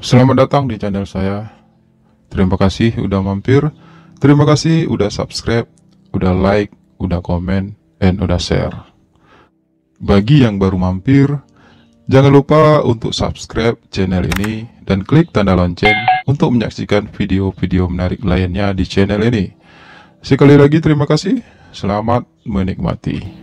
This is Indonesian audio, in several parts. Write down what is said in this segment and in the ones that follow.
Selamat datang di channel saya. Terima kasih udah mampir. Terima kasih udah subscribe, udah like, udah komen, dan udah share. Bagi yang baru mampir, jangan lupa untuk subscribe channel ini dan klik tanda lonceng untuk menyaksikan video-video menarik lainnya di channel ini. Sekali lagi terima kasih. Selamat menikmati.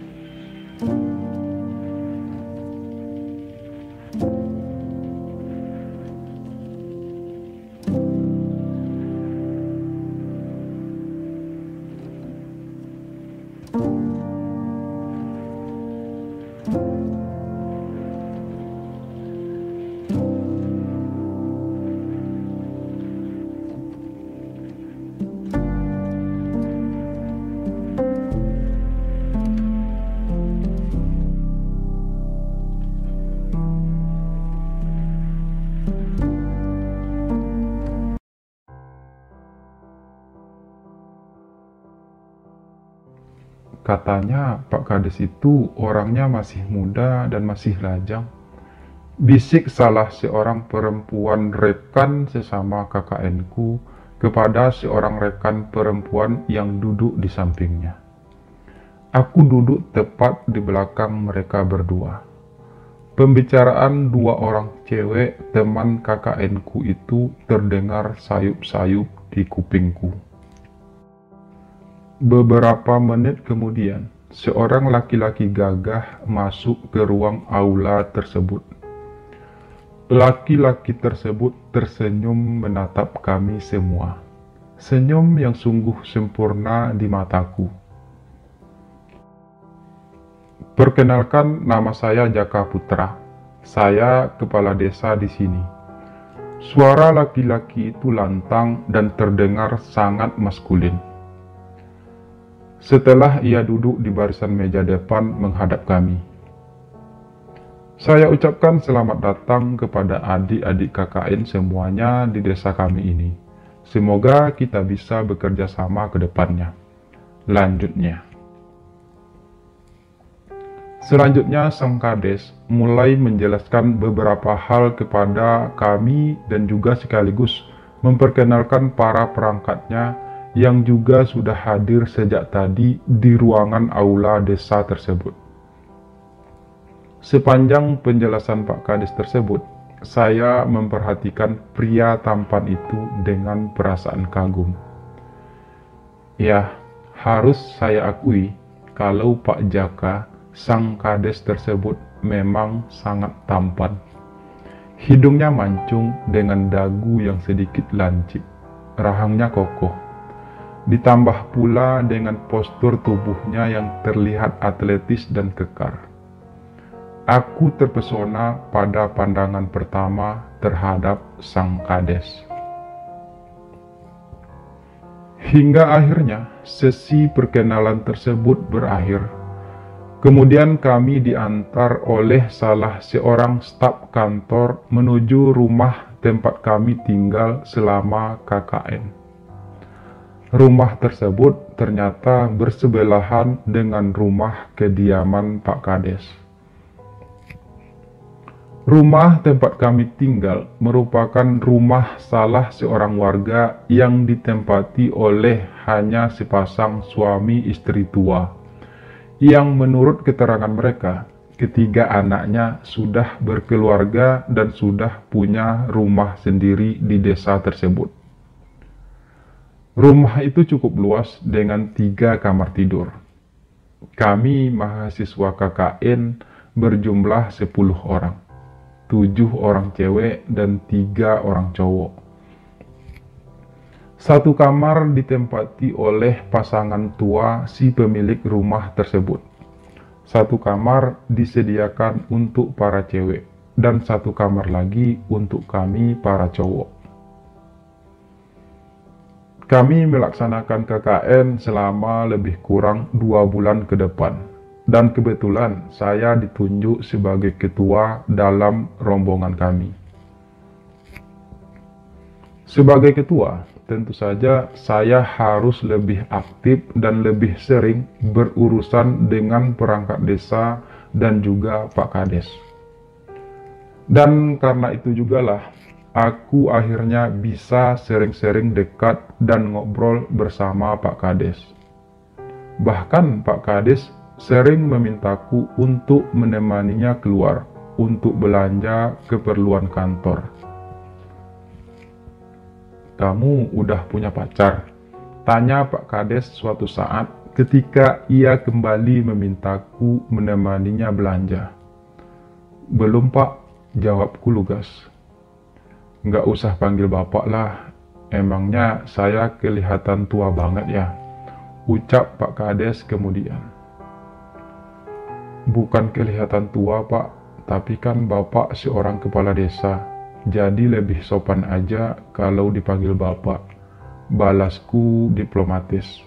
Katanya Pak Kades itu orangnya masih muda dan masih lajang. Bisik salah seorang perempuan rekan sesama KKN-ku kepada seorang rekan perempuan yang duduk di sampingnya. Aku duduk tepat di belakang mereka berdua. Pembicaraan dua orang cewek teman KKN-ku itu terdengar sayup-sayup di kupingku. Beberapa menit kemudian, seorang laki-laki gagah masuk ke ruang aula tersebut. Laki-laki tersebut tersenyum menatap kami semua. Senyum yang sungguh sempurna di mataku. Perkenalkan, nama saya Jaka Putra. Saya kepala desa di sini. Suara laki-laki itu lantang dan terdengar sangat maskulin. Setelah ia duduk di barisan meja depan menghadap kami, saya ucapkan selamat datang kepada adik-adik KKN semuanya di desa kami ini. Semoga kita bisa bekerja sama ke depannya. Lanjutnya. Selanjutnya Sang Kades mulai menjelaskan beberapa hal kepada kami dan juga sekaligus memperkenalkan para perangkatnya yang juga sudah hadir sejak tadi di ruangan aula desa tersebut. Sepanjang penjelasan Pak Kades tersebut, saya memperhatikan pria tampan itu dengan perasaan kagum. Ya, harus saya akui kalau Pak Jaka, Sang Kades tersebut memang sangat tampan. Hidungnya mancung dengan dagu yang sedikit lancip, rahangnya kokoh. Ditambah pula dengan postur tubuhnya yang terlihat atletis dan kekar. Aku terpesona pada pandangan pertama terhadap Sang Kades. Hingga akhirnya sesi perkenalan tersebut berakhir. Kemudian kami diantar oleh salah seorang staf kantor menuju rumah tempat kami tinggal selama KKN. Rumah tersebut ternyata bersebelahan dengan rumah kediaman Pak Kades. Rumah tempat kami tinggal merupakan rumah salah seorang warga yang ditempati oleh hanya sepasang suami istri tua, yang menurut keterangan mereka, ketiga anaknya sudah berkeluarga dan sudah punya rumah sendiri di desa tersebut. Rumah itu cukup luas dengan 3 kamar tidur. Kami mahasiswa KKN berjumlah 10 orang. 7 orang cewek dan 3 orang cowok. Satu kamar ditempati oleh pasangan tua si pemilik rumah tersebut. Satu kamar disediakan untuk para cewek dan satu kamar lagi untuk kami para cowok. Kami melaksanakan KKN selama lebih kurang 2 bulan ke depan. Dan kebetulan saya ditunjuk sebagai ketua dalam rombongan kami. Sebagai ketua, tentu saja saya harus lebih aktif dan lebih sering berurusan dengan perangkat desa dan juga Pak Kades. Dan karena itu jugalah aku akhirnya bisa sering-sering dekat dan ngobrol bersama Pak Kades. Bahkan Pak Kades sering memintaku untuk menemaninya keluar untuk belanja keperluan kantor. "Kamu udah punya pacar?" tanya Pak Kades suatu saat ketika ia kembali memintaku menemaninya belanja. "Belum Pak," jawabku lugas. "Nggak usah panggil Bapak lah, emangnya saya kelihatan tua banget ya?" ucap Pak Kades kemudian. "Bukan kelihatan tua Pak, tapi kan Bapak seorang kepala desa, jadi lebih sopan aja kalau dipanggil Bapak," balasku diplomatis.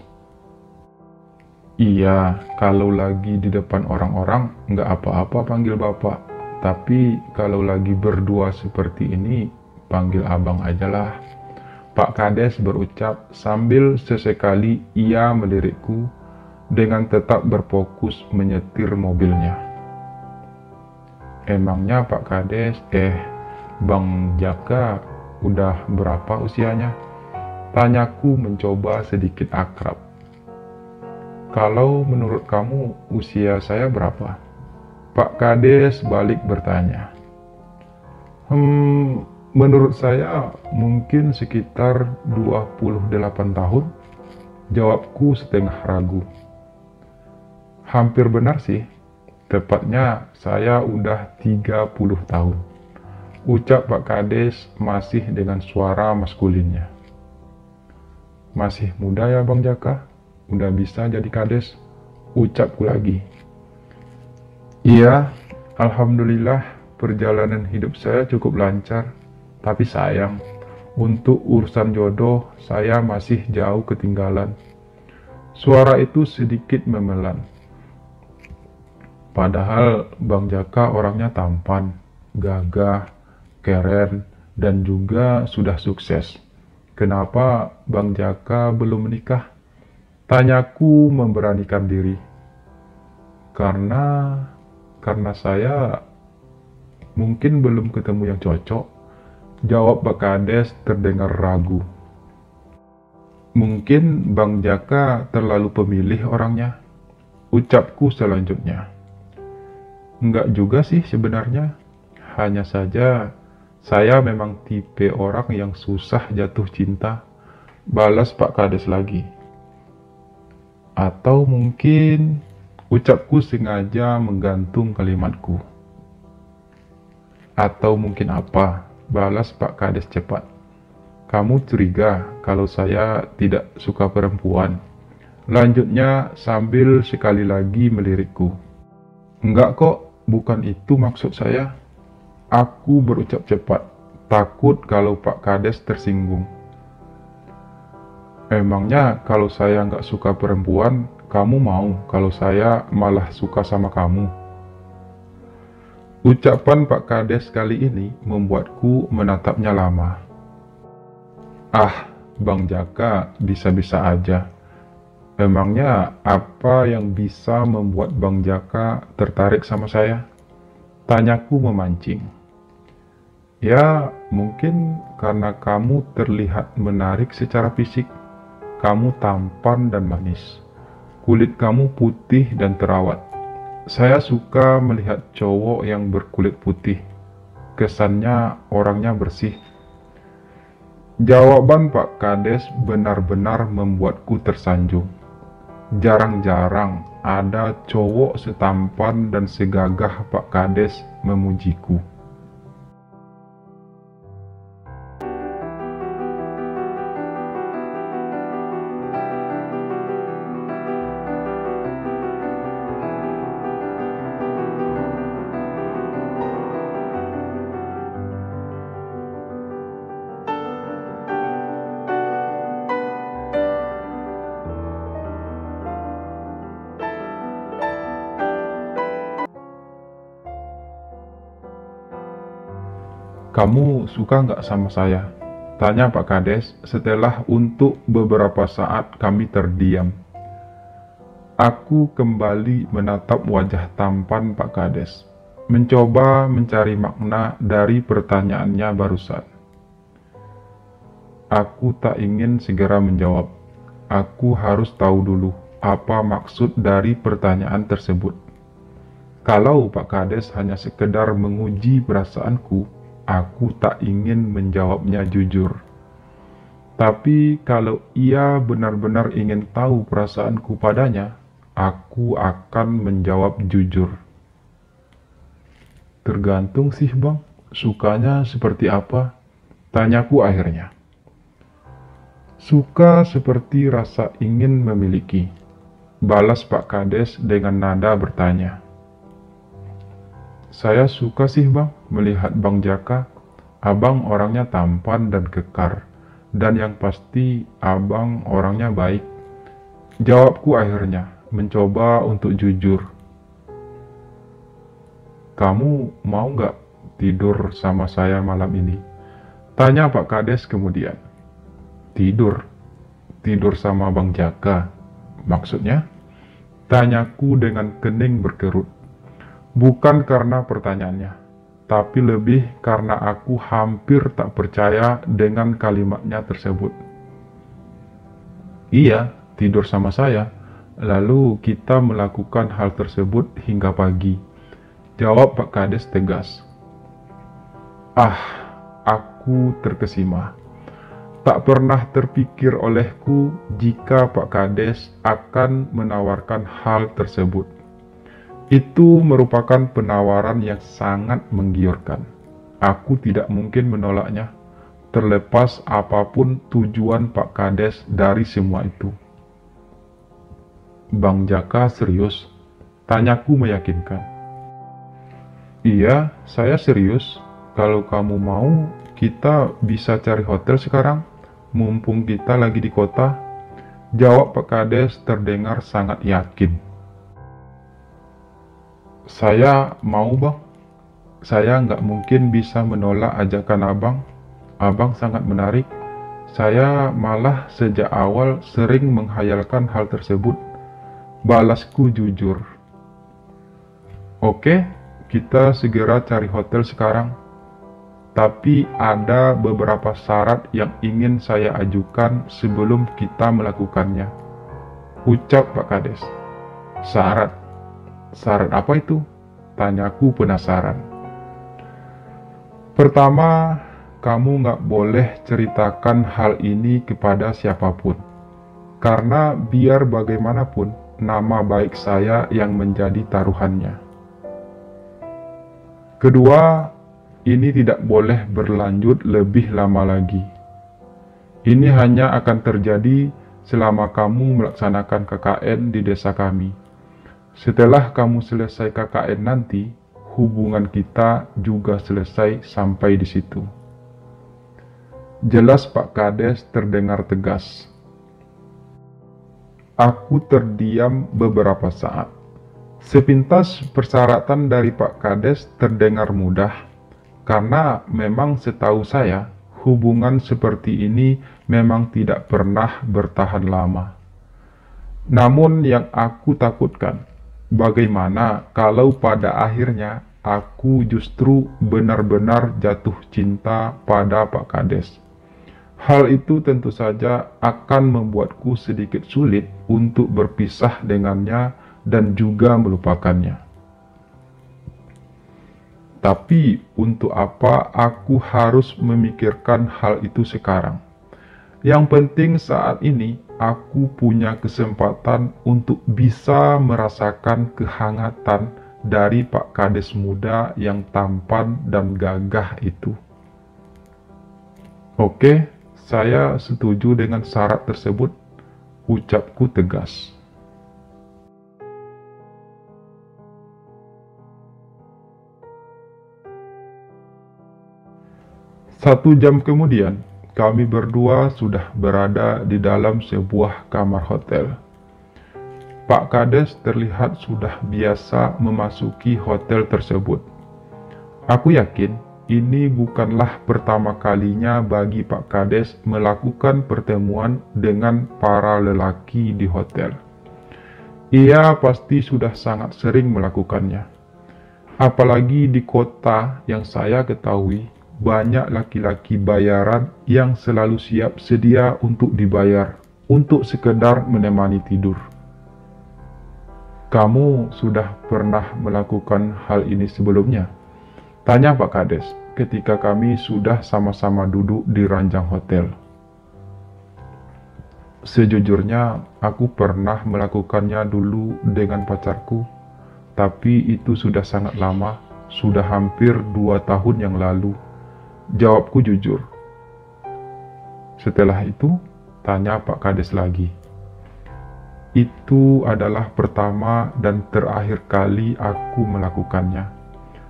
"Iya, kalau lagi di depan orang-orang nggak apa-apa panggil Bapak, tapi kalau lagi berdua seperti ini, panggil Abang aja lah," Pak Kades berucap sambil sesekali ia melirikku dengan tetap berfokus menyetir mobilnya. "Emangnya Pak Kades, Bang Jaka udah berapa usianya?" tanyaku mencoba sedikit akrab. "Kalau menurut kamu usia saya berapa?" Pak Kades balik bertanya. Menurut saya mungkin sekitar 28 tahun, jawabku setengah ragu. "Hampir benar sih, tepatnya saya udah 30 tahun, ucap Pak Kades masih dengan suara maskulinnya. "Masih muda ya Bang Jaka, udah bisa jadi Kades," ucapku lagi. "Iya, alhamdulillah perjalanan hidup saya cukup lancar. Tapi sayang, untuk urusan jodoh saya masih jauh ketinggalan." Suara itu sedikit memelan. Padahal Bang Jaka orangnya tampan, gagah, keren, dan juga sudah sukses. Kenapa Bang Jaka belum menikah?" tanyaku memberanikan diri. Karena saya mungkin belum ketemu yang cocok," jawab Pak Kades terdengar ragu. "Mungkin Bang Jaka terlalu pemilih orangnya," ucapku selanjutnya. "Enggak juga sih sebenarnya, hanya saja saya memang tipe orang yang susah jatuh cinta," balas Pak Kades lagi. "Atau mungkin," ucapku sengaja menggantung kalimatku. "Atau mungkin apa?" balas Pak Kades cepat. "Kamu curiga kalau saya tidak suka perempuan?" lanjutnya sambil sekali lagi melirikku. "Enggak kok, bukan itu maksud saya," aku berucap cepat, takut kalau Pak Kades tersinggung. "Emangnya kalau saya nggak suka perempuan, kamu mau kalau saya malah suka sama kamu?" Ucapan Pak Kades kali ini membuatku menatapnya lama. Bang Jaka bisa-bisa aja. Emangnya apa yang bisa membuat Bang Jaka tertarik sama saya? Tanyaku memancing. "Ya, mungkin karena kamu terlihat menarik secara fisik. Kamu tampan dan manis. Kulit kamu putih dan terawat. Saya suka melihat cowok yang berkulit putih. Kesannya orangnya bersih." Jawaban Pak Kades benar-benar membuatku tersanjung. Jarang-jarang ada cowok setampan dan segagah Pak Kades memujiku. "Kamu suka nggak sama saya?" tanya Pak Kades setelah untuk beberapa saat kami terdiam. Aku kembali menatap wajah tampan Pak Kades, mencoba mencari makna dari pertanyaannya barusan. aku tak ingin segera menjawab. Aku harus tahu dulu apa maksud dari pertanyaan tersebut. Kalau Pak Kades hanya sekedar menguji perasaanku, aku tak ingin menjawabnya jujur. Tapi kalau ia benar-benar ingin tahu perasaanku padanya, aku akan menjawab jujur. Tergantung sih bang, sukanya seperti apa? Tanyaku akhirnya. Suka seperti rasa ingin memiliki, balas Pak Kades dengan nada bertanya. Saya suka sih bang melihat Bang Jaka. Abang orangnya tampan dan kekar, dan yang pasti abang orangnya baik. Jawabku akhirnya, mencoba untuk jujur. Kamu mau nggak tidur sama saya malam ini? Tanya Pak Kades kemudian. Tidur? Tidur sama Bang Jaka? Maksudnya? Tanyaku dengan kening berkerut. Bukan karena pertanyaannya, tapi lebih karena aku hampir tak percaya dengan kalimatnya tersebut. Iya, tidur sama saya. Lalu kita melakukan hal tersebut hingga pagi. Jawab Pak Kades tegas. Aku terkesima. Tak pernah terpikir olehku jika Pak Kades akan menawarkan hal tersebut. Itu merupakan penawaran yang sangat menggiurkan. Aku tidak mungkin menolaknya, terlepas apapun tujuan Pak Kades dari semua itu. Bang Jaka serius? Tanyaku meyakinkan. Iya, saya serius. Kalau kamu mau, kita bisa cari hotel sekarang. Mumpung kita lagi di kota, jawab Pak Kades terdengar sangat yakin. Saya mau bang, saya nggak mungkin bisa menolak ajakan abang. Abang sangat menarik. Saya malah sejak awal sering menghayalkan hal tersebut. Balasku jujur. Oke, kita segera cari hotel sekarang. Tapi ada beberapa syarat yang ingin saya ajukan sebelum kita melakukannya. Ucap Pak Kades. Syarat? Syarat apa itu? Tanyaku penasaran. Pertama, kamu nggak boleh ceritakan hal ini kepada siapapun. Karena biar bagaimanapun, nama baik saya yang menjadi taruhannya. Kedua, ini tidak boleh berlanjut lebih lama lagi. Ini hanya akan terjadi selama kamu melaksanakan KKN di desa kami. Setelah kamu selesai KKN nanti, hubungan kita juga selesai sampai di situ. Jelas Pak Kades terdengar tegas. Aku terdiam beberapa saat. Sepintas persyaratan dari Pak Kades terdengar mudah, karena memang setahu saya, hubungan seperti ini memang tidak pernah bertahan lama. Namun yang aku takutkan, bagaimana kalau pada akhirnya aku justru benar-benar jatuh cinta pada Pak Kades. Hal itu tentu saja akan membuatku sedikit sulit untuk berpisah dengannya dan juga melupakannya. Tapi untuk apa aku harus memikirkan hal itu sekarang? Yang penting saat ini aku punya kesempatan untuk bisa merasakan kehangatan dari Pak Kades muda yang tampan dan gagah itu. Oke, saya setuju dengan syarat tersebut, ucapku tegas. Satu jam kemudian, kami berdua sudah berada di dalam sebuah kamar hotel. Pak Kades terlihat sudah biasa memasuki hotel tersebut. Aku yakin ini bukanlah pertama kalinya bagi Pak Kades melakukan pertemuan dengan para lelaki di hotel. Ia pasti sudah sangat sering melakukannya. Apalagi di kota yang saya ketahui, banyak laki-laki bayaran yang selalu siap sedia untuk dibayar, untuk sekedar menemani tidur. Kamu sudah pernah melakukan hal ini sebelumnya? Tanya Pak Kades ketika kami sudah sama-sama duduk di ranjang hotel. Sejujurnya, aku pernah melakukannya dulu dengan pacarku, tapi itu sudah sangat lama, sudah hampir 2 tahun yang lalu. Jawabku jujur. Setelah itu, tanya Pak Kades lagi. Itu adalah pertama dan terakhir kali aku melakukannya.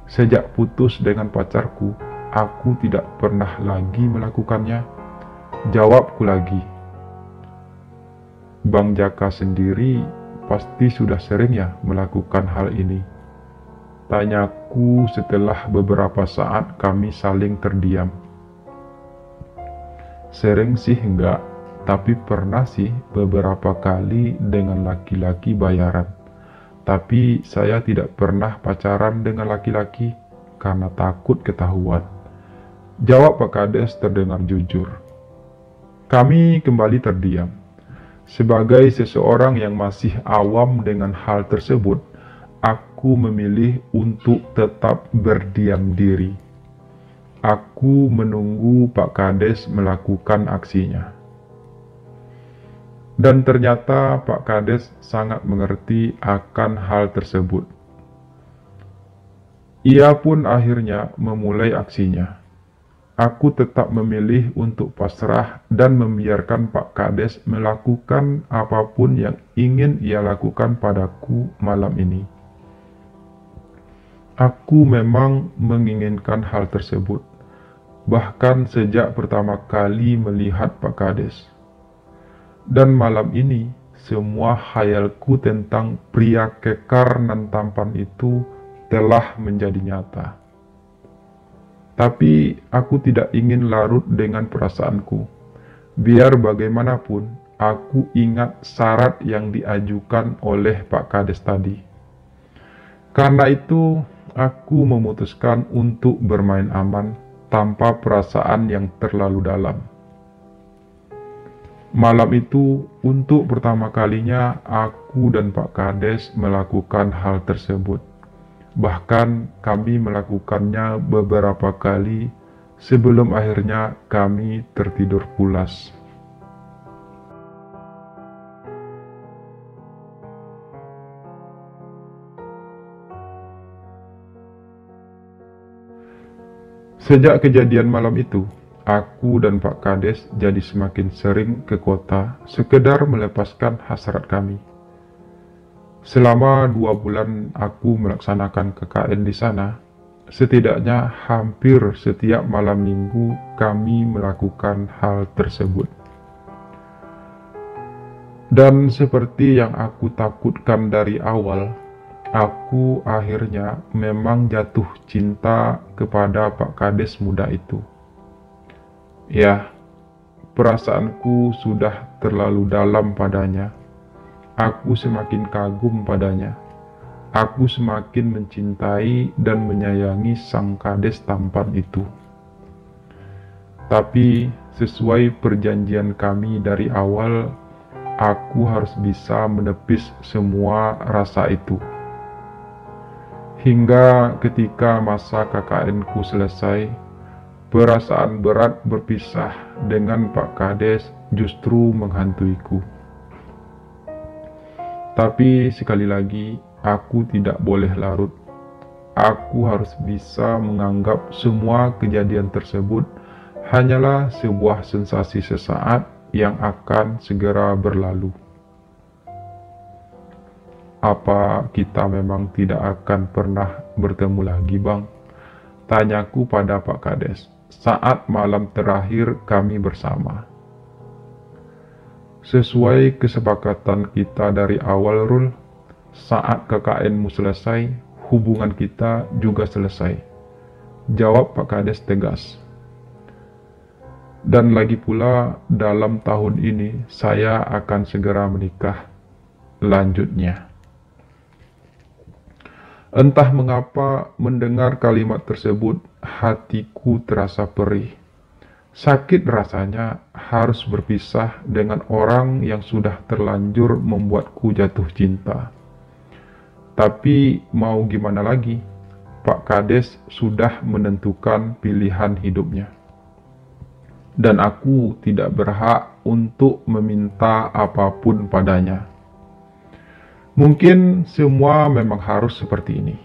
Sejak putus dengan pacarku, aku tidak pernah lagi melakukannya. Jawabku lagi. Bang Jaka sendiri pasti sudah sering ya melakukan hal ini. Tanyaku setelah beberapa saat kami saling terdiam. Sering sih enggak, tapi pernah sih beberapa kali dengan laki-laki bayaran. Tapi saya tidak pernah pacaran dengan laki-laki karena takut ketahuan. Jawab Pak Kades terdengar jujur. Kami kembali terdiam. Sebagai seseorang yang masih awam dengan hal tersebut, aku memilih untuk tetap berdiam diri. Aku menunggu Pak Kades melakukan aksinya. Dan ternyata Pak Kades sangat mengerti akan hal tersebut. Ia pun akhirnya memulai aksinya. Aku tetap memilih untuk pasrah dan membiarkan Pak Kades melakukan apapun yang ingin ia lakukan padaku malam ini. Aku memang menginginkan hal tersebut, bahkan sejak pertama kali melihat Pak Kades. Dan malam ini, semua khayalku tentang pria kekar nan tampan itu telah menjadi nyata. Tapi aku tidak ingin larut dengan perasaanku. Biar bagaimanapun, aku ingat syarat yang diajukan oleh Pak Kades tadi. Karena itu, aku memutuskan untuk bermain aman tanpa perasaan yang terlalu dalam. Malam itu, untuk pertama kalinya, aku dan Pak Kades melakukan hal tersebut. Bahkan kami melakukannya beberapa kali sebelum akhirnya kami tertidur pulas. Sejak kejadian malam itu, aku dan Pak Kades jadi semakin sering ke kota sekedar melepaskan hasrat kami. Selama 2 bulan aku melaksanakan KKN di sana, setidaknya hampir setiap malam minggu kami melakukan hal tersebut. Dan seperti yang aku takutkan dari awal, aku akhirnya memang jatuh cinta kepada Pak Kades muda itu. Ya, perasaanku sudah terlalu dalam padanya. Aku semakin kagum padanya. Aku semakin mencintai dan menyayangi sang Kades tampan itu. Tapi sesuai perjanjian kami dari awal, aku harus bisa menepis semua rasa itu. Hingga ketika masa KKN-ku selesai, perasaan berat berpisah dengan Pak Kades justru menghantuiku. Tapi sekali lagi, aku tidak boleh larut. Aku harus bisa menganggap semua kejadian tersebut hanyalah sebuah sensasi sesaat yang akan segera berlalu. Apa kita memang tidak akan pernah bertemu lagi, Bang? Tanyaku pada Pak Kades saat malam terakhir kami bersama. Sesuai kesepakatan kita dari awal, Rul, saat KKN-mu selesai, hubungan kita juga selesai. Jawab Pak Kades tegas. Dan lagi pula, dalam tahun ini saya akan segera menikah. Lanjutnya. Entah mengapa mendengar kalimat tersebut, hatiku terasa perih. Sakit rasanya harus berpisah dengan orang yang sudah terlanjur membuatku jatuh cinta. Tapi mau gimana lagi? Pak Kades sudah menentukan pilihan hidupnya. Dan aku tidak berhak untuk meminta apapun padanya. Mungkin semua memang harus seperti ini.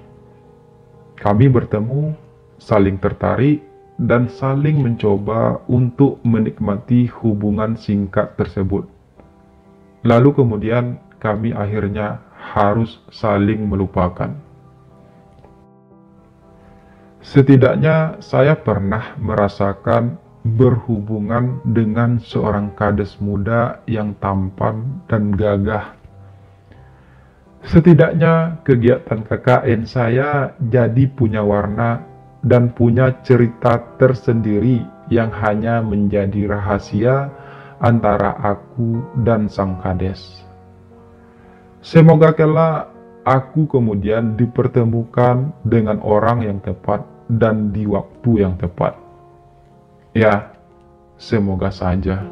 Kami bertemu, saling tertarik, dan saling mencoba untuk menikmati hubungan singkat tersebut. Lalu kemudian kami akhirnya harus saling melupakan. Setidaknya saya pernah merasakan berhubungan dengan seorang kades muda yang tampan dan gagah. Setidaknya kegiatan KKN saya jadi punya warna dan punya cerita tersendiri yang hanya menjadi rahasia antara aku dan sang kades. Semoga kelak aku kemudian dipertemukan dengan orang yang tepat dan di waktu yang tepat. Ya, semoga saja.